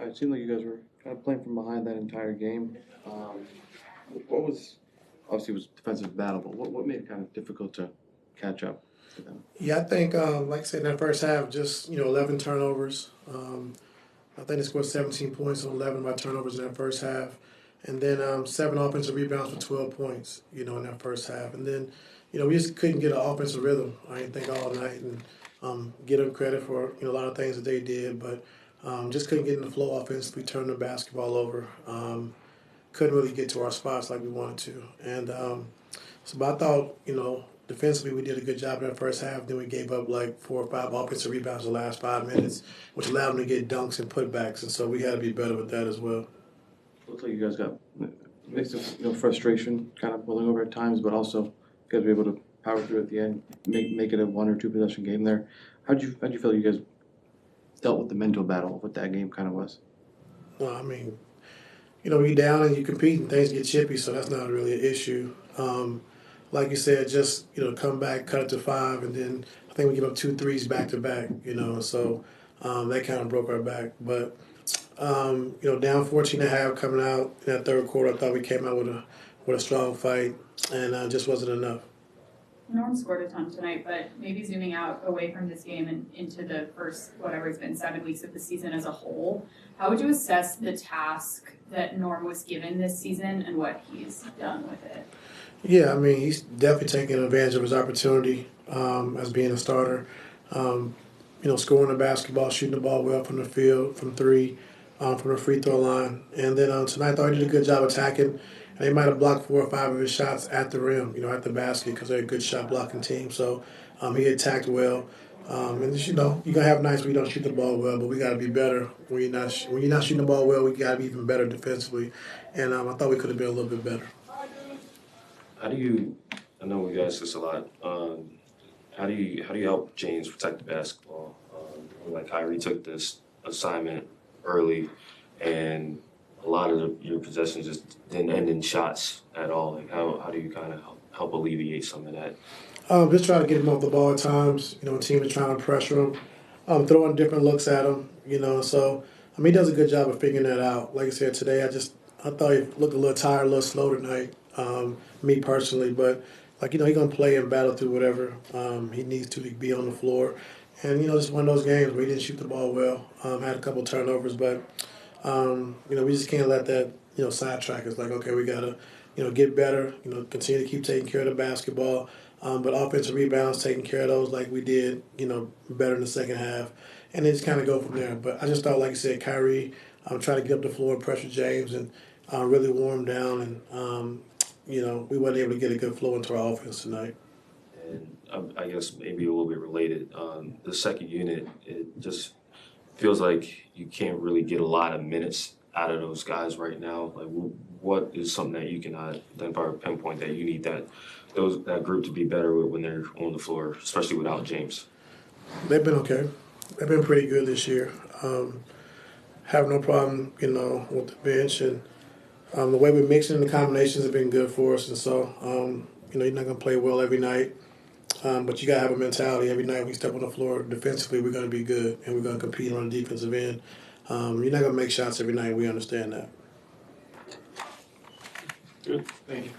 It seemed like you guys were kind of playing from behind that entire game. What was obviously it was defensive battle, but what made it kind of difficult to catch up to them? Yeah, I think, like I said, in that first half, just 11 turnovers. I think they scored 17 points on 11 by turnovers in that first half, and then 7 offensive rebounds for 12 points. In that first half, and then we just couldn't get an offensive rhythm. I didn't think all night, and get them credit for a lot of things that they did, but just couldn't get in the flow offense. We turned the basketball over. Couldn't really get to our spots like we wanted to, and but I thought defensively, we did a good job in that first half. Then we gave up like 4 or 5 offensive rebounds in the last 5 minutes, which allowed them to get dunks and putbacks. And so we had to be better with that as well. Looks like you guys got mixed of frustration, kind of boiling over at times, but also you guys were able to power through at the end, make it a 1 or 2 possession game there. How'd you feel you guys dealt with the mental battle of what that game kind of was? Well, I mean, you're down and you compete and things get chippy, so that's not really an issue. Like you said, just come back, cut it to 5, and then I think we give up 2 threes back to back. So that kind of broke our back. But down 14 and a half coming out in that third quarter, I thought we came out with a strong fight, and just wasn't enough. Norm scored a ton tonight, but maybe zooming out away from this game and into the first, whatever it's been, 7 weeks of the season as a whole, how would you assess the task that Norm was given this season and what he's done with it? Yeah, I mean, he's definitely taking advantage of his opportunity as being a starter. Scoring the basketball, shooting the ball well from the field, from 3, from the free throw line. And then tonight I thought he did a good job attacking. And they might have blocked 4 or 5 of his shots at the rim, at the basket, because they're a good shot blocking team. So he attacked well. And just, you're going to have nights where you don't shoot the ball well, but we got to be better. When you're not shooting the ball well, we got to be even better defensively. And I thought we could have been a little bit better. How do you? I know we ask this a lot. How do you help James protect the basketball? Like Kyrie took this assignment early, and a lot of your possessions just didn't end in shots at all. Like how do you kind of help alleviate some of that? Just try to get him off the ball at times. A team is trying to pressure him, throwing different looks at him. So he does a good job of figuring that out. Like I said today, I thought he looked a little tired, a little slow tonight. Me personally, but he's gonna play and battle through whatever he needs to be on the floor. And just one of those games where he didn't shoot the ball well. Had a couple turnovers, but we just can't let that sidetrack us. Like, okay, we gotta get better. Continue to keep taking care of the basketball. But offensive rebounds, taking care of those like we did. Better in the second half, and then just kind of go from there. But I just thought, like you said, Kyrie, trying to get up the floor, pressure James, and really warm down and. We weren't able to get a good flow into our offense tonight. And I guess maybe a little bit related. The second unit, it just feels like you can't really get a lot of minutes out of those guys right now. Like, what is something that you can identify or pinpoint that you need that group to be better with when they're on the floor, especially without James? They've been okay. They've been pretty good this year. Have no problem, with the bench and. The way we're mixing the combinations have been good for us, and so you're not going to play well every night, but you got to have a mentality. Every night we step on the floor defensively, we're going to be good, and we're going to compete on the defensive end. You're not going to make shots every night. We understand that. Good. Thank you.